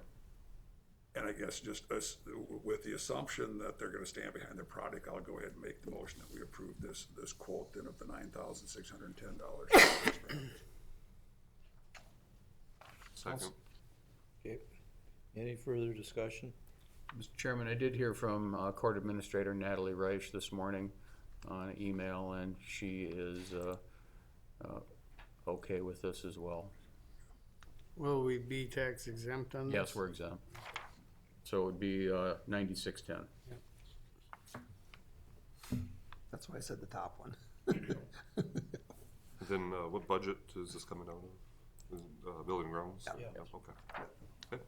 And I guess just with the assumption that they're gonna stand behind their product, I'll go ahead and make the motion that we approve this quote then of the $9,610. Second. Okay. Any further discussion? Mr. Chairman, I did hear from Court Administrator Natalie Reich this morning on email, and she is okay with this as well. Will we be tax exempt on this? Yes, we're exempt. So it would be, 9610. That's why I said the top one. Then, what budget is this coming out of? Is it, building grounds? Yeah. Yep, okay. Okay.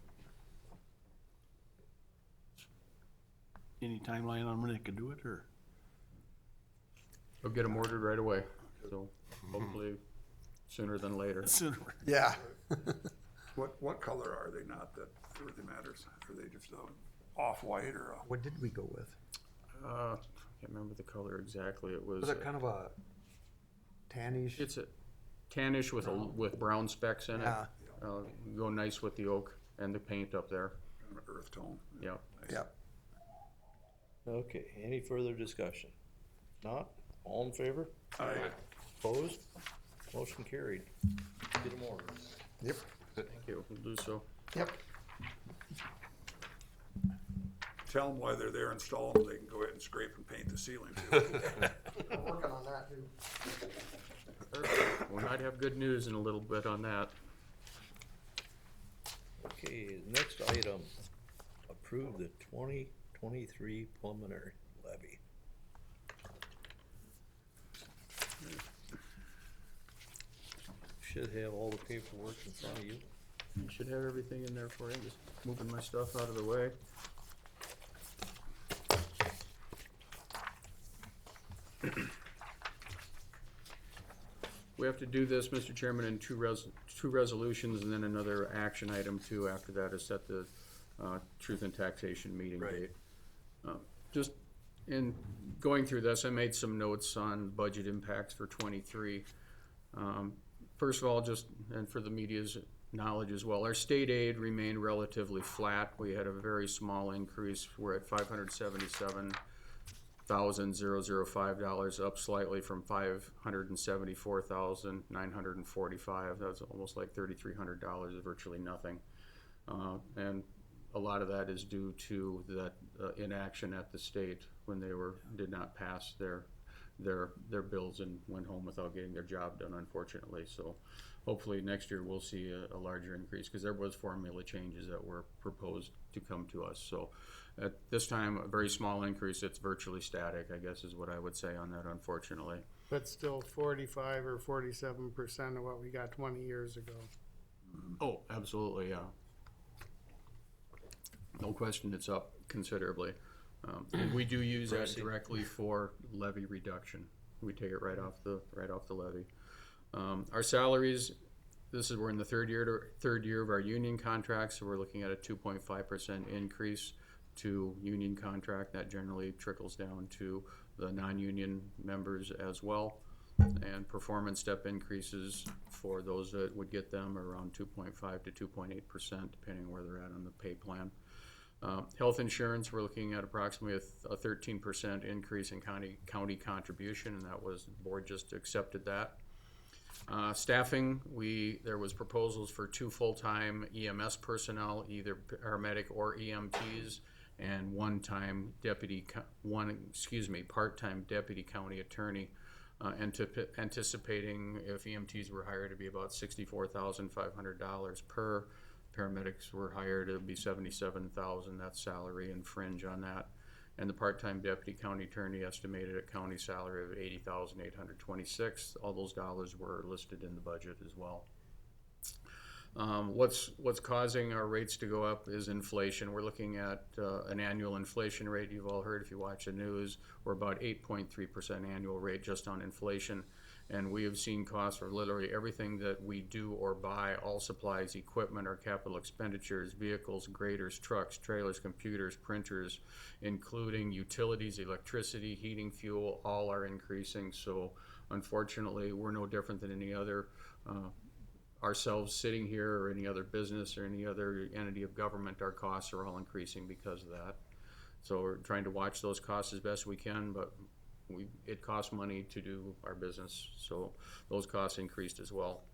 Any timeline on when they could do it, or? We'll get them ordered right away, so hopefully sooner than later. Sooner. Yeah. What color are they? Not that it really matters. Are they just off-white or What did we go with? I can't remember the color exactly. It was, Was it kind of a tannish? it's a tannish with brown specks in it. Yeah. Go nice with the oak and the paint up there. kind of earth tone? Yep. Yep. Okay, any further discussion? Not, all in favor? Aye. Opposed? Motion carried. Get them ordered. Yep. Thank you. We'll do so. Yep. Tell them while they're there installing them, they can go ahead and scrape and paint the ceiling too. I'm working on that too. We might have good news in a little bit on that. Okay, next item, approve the 2023 Pulmonary Levy. Should have all the paperwork in front of you. You should have everything in there for you. Just moving my stuff out of the way. We have to do this, Mr. Chairman, in two resolutions and then another action item too after that is set the truth and taxation meeting Right. date. Just in going through this, I made some notes on budget impacts for '23. First of all, just, and for the media's knowledge as well, our state aid remained relatively flat. We had a very small increase. We're at $577,005, up slightly from $574,945. That's almost like $3,300, virtually nothing. And a lot of that is due to that inaction at the state when they did not pass their bills and went home without getting their job done, unfortunately. So hopefully next year we'll see a larger increase, because there was formula changes that were proposed to come to us. So at this time, a very small increase. It's virtually static, I guess is what I would say on that, unfortunately. But still 45 or 47% of what we got 20 years ago. Oh, absolutely, yeah. No question, it's up considerably. And we do use that Impressive. directly for levy reduction. We take it right off the levy. Our salaries, we're in the third year of our union contract, so we're looking at a 2.5% increase to union contract. That generally trickles down to the non-union members as well. And performance step increases for those that would get them are around 2.5 to 2.8%, depending where they're at on the pay plan. Health insurance, we're looking at approximately a 13% increase in county contribution, and that was, the board just accepted that. Staffing, there was proposals for 2 full-time EMS personnel, either paramedic or EMTs, and part-time deputy county attorney, anticipating if EMTs were hired to be about $64,500 per. Paramedics were hired, it would be $77,000, that's salary and fringe on that. And the part-time deputy county attorney estimated a county salary of $80,826. All those dollars were listed in the budget as well. What's causing our rates to go up is inflation. We're looking at an annual inflation rate. You've all heard if you watch the news. We're about 8.3% annual rate just on inflation. And we have seen costs for literally everything that we do or buy, all supplies, equipment, our capital expenditures, vehicles, graders, trucks, trailers, computers, printers, including utilities, electricity, heating, fuel, all are increasing. So unfortunately, we're no different than any other ourselves sitting here or any other business or any other entity of government. Our costs are all increasing because of that. So we're trying to watch those costs as best we can, but it costs money to do our business, so those costs increased as well.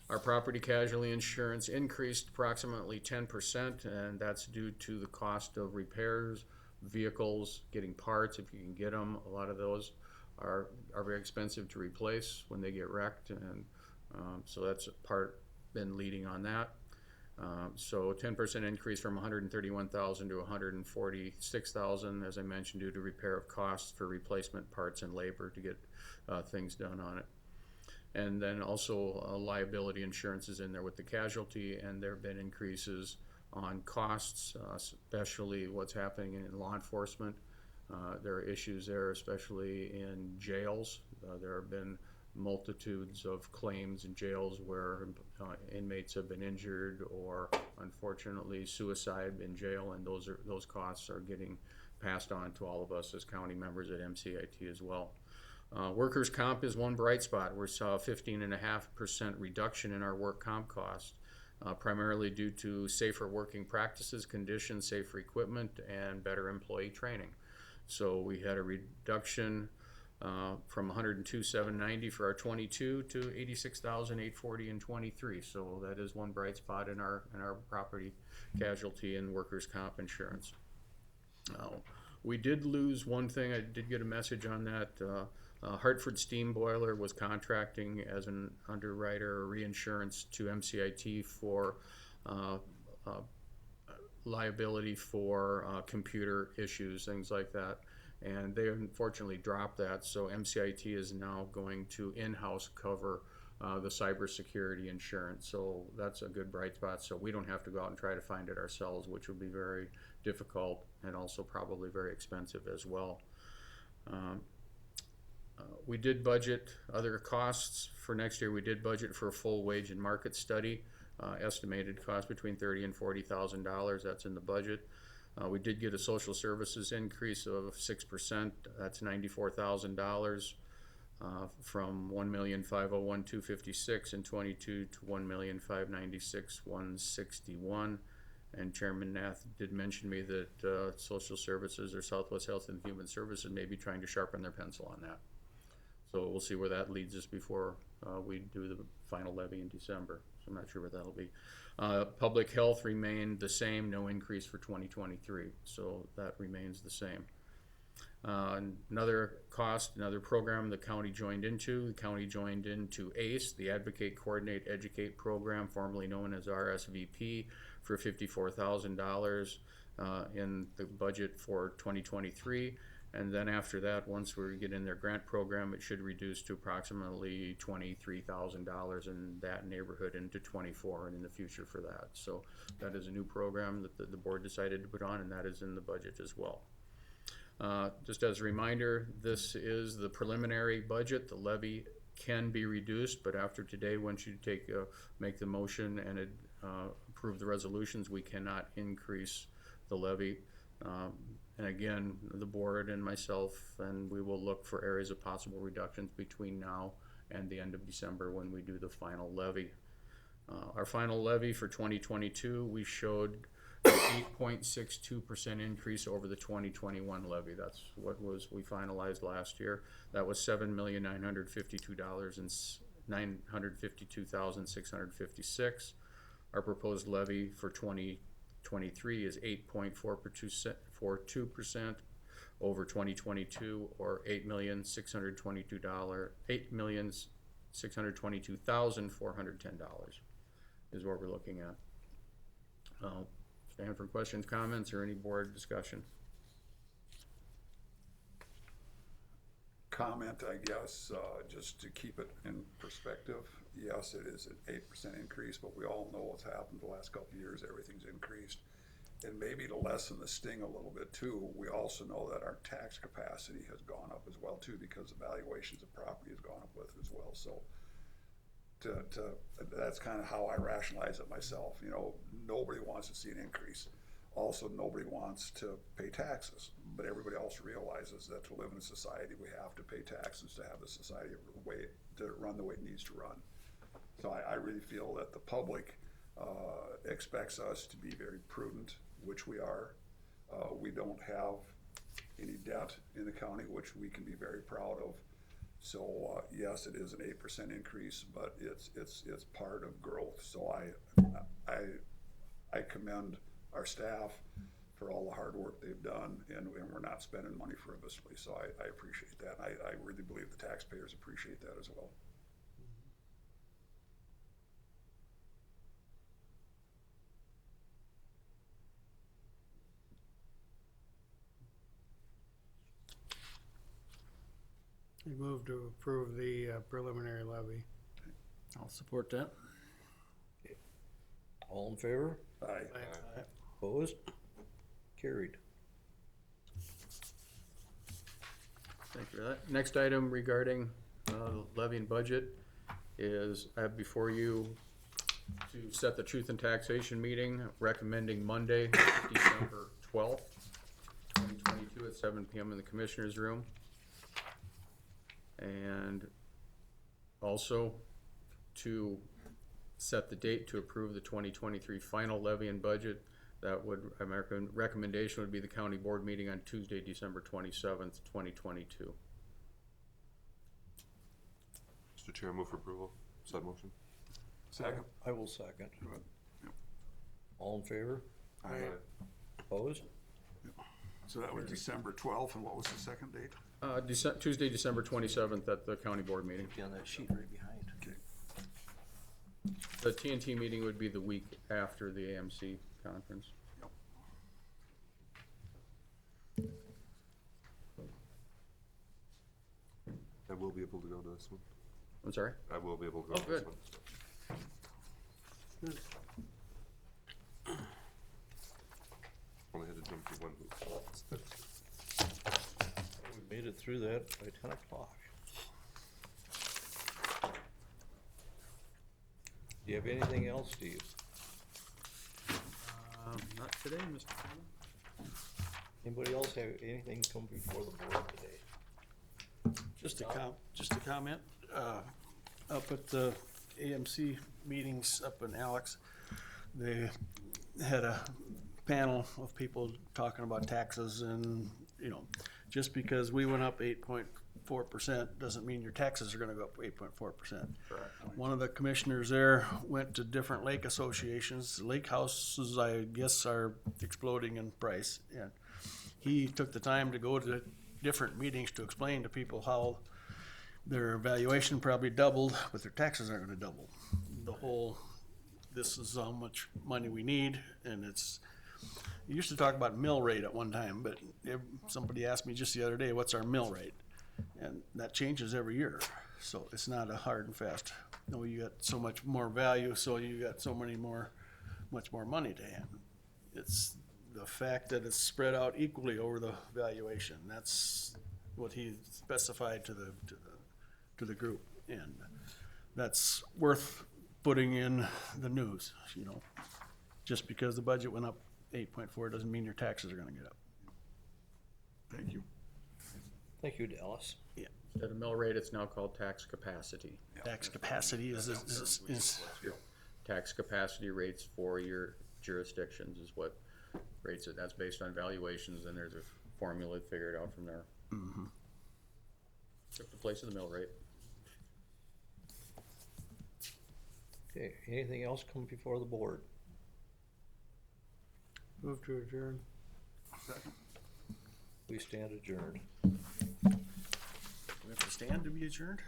Our property casualty insurance increased approximately 10%, and that's due to the cost of repairs, vehicles, getting parts if you can get them. A lot of those are very expensive to replace when they get wrecked, and so that's been leading on that. So 10% increase from 131,000 to 146,000, as I mentioned, due to repair of costs for replacement parts and labor to get things done on it. And then also liability insurance is in there with the casualty, and there have been increases on costs, especially what's happening in law enforcement. There are issues there, especially in jails. There have been multitudes of claims in jails where inmates have been injured or unfortunately suicide in jail, and those costs are getting passed on to all of us as county members at MCIT as well. Workers' comp is one bright spot. We saw a 15.5% reduction in our work comp cost, primarily due to safer working practices, conditions, safer equipment, and better employee training. So we had a reduction from 102,790 for our 22 to 86,840 in 23. So that is one bright spot in our property casualty and workers' comp insurance. We did lose one thing. I did get a message on that. Hartford Steam Boiler was contracting as an underwriter or reinsurance to MCIT for liability for computer issues, things like that. And they unfortunately dropped that, so MCIT is now going to in-house cover the cybersecurity insurance. So that's a good bright spot, so we don't have to go out and try to find it ourselves, which would be very difficult and also probably very expensive as well. We did budget other costs for next year. We did budget for a full wage and market study, estimated cost between $30,000 and $40,000. That's in the budget. We did get a social services increase of 6%. That's $94,000 from $1,501,256 in 22 to $1,596,161. And Chairman Nath did mention me that social services or Southwest Health and Human Services may be trying to sharpen their pencil on that. So we'll see where that leads us before we do the final levy in December. So I'm not sure what that'll be. Public health remained the same, no increase for 2023. So that remains the same. Another cost, another program the county joined into. The county joined into ACE, the Advocate, Coordinate, Educate program, formerly known as RSVP, for $54,000 in the budget for 2023. And then after that, once we get in their grant program, it should reduce to approximately $23,000 in that neighborhood into 24 and in the future for that. So that is a new program that the board decided to put on, and that is in the budget as well. Just as a reminder, this is the preliminary budget. The levy can be reduced, but after today, once you make the motion and approve the resolutions, we cannot increase the levy. And again, the board and myself, and we will look for areas of possible reductions between now and the end of December when we do the final levy. Our final levy for 2022, we showed an 8.62% increase over the 2021 levy. That's what we finalized last year. That was $7,952,656. Our proposed levy for 2023 is 8.42% over 2022, or $8,622,410 is what we're looking at. Stand for questions, comments, or any board discussion. Comment, I guess, just to keep it in perspective. Yes, it is an 8% increase, but we all know what's happened the last couple of years. Everything's increased. And maybe to lessen the sting a little bit too, we also know that our tax capacity has gone up as well too, because the valuations of property has gone up with as well. So that's kind of how I rationalize it myself. You know, nobody wants to see an increase. Also, nobody wants to pay taxes, but everybody else realizes that to live in a society, we have to pay taxes to have the society to run the way it needs to run. So I really feel that the public expects us to be very prudent, which we are. We don't have any debt in the county, which we can be very proud of. So yes, it is an 8% increase, but it's part of growth. So I commend our staff for all the hard work they've done, and we're not spending money frivolously. So I appreciate that. I really believe the taxpayers appreciate that as well. I move to approve the preliminary levy. I'll support that. All in favor? Aye. Opposed? Carried. Thank you for that. Next item regarding levy and budget is I have before you to set the truth and taxation meeting, recommending Monday, December 12th, 2022 at 7 PM in the Commissioners' Room. And also to set the date to approve the 2023 final levy and budget. That would, American recommendation would be the county board meeting on Tuesday, December 27th, 2022. Mr. Chair, move for approval. Said motion. Second. I will second. All in favor? Aye. Opposed? So that was December 12th, and what was the second date? Tuesday, December 27th at the county board meeting. Be on that sheet right behind. Okay. The TNT meeting would be the week after the AMC conference. I will be able to go to this one. I'm sorry? I will be able to go Oh, to this good. one. Only had to jump through one hoop. We made it through that by 10 o'clock. Do you have anything else, Steve? Not today, Mr. Chairman. Anybody else have anything come before the board today? Just a comment, up at the AMC meetings up in Alex, they had a panel of people talking about taxes and, you know, just because we went up 8.4% doesn't mean your taxes are gonna go up 8.4%. One of the commissioners there went to different lake associations. Lake houses, I guess, are exploding in price, and he took the time to go to different meetings to explain to people how their valuation probably doubled, but their taxes aren't gonna double. The whole, this is how much money we need, and it's, you used to talk about mill rate at one time, but somebody asked me just the other day, what's our mill rate? And that changes every year, so it's not a hard and fast, no, you got so much more value, so you got so much more money to hand. It's the fact that it's spread out equally over the valuation, that's what he specified to the group, and that's worth putting in the news, you know. Just because the budget went up 8.4 doesn't mean your taxes are gonna get up. Thank you. Thank you, Dallas. Instead of mill rate, it's now called tax capacity. Tax capacity is Tax capacity rates for your jurisdictions is what rates it. That's based on valuations, and there's a formula figured out from there. Took the place of the mill rate. Okay, anything else come before the board? Move to adjourn. Second. We stand adjourned. we have to stand to be adjourned?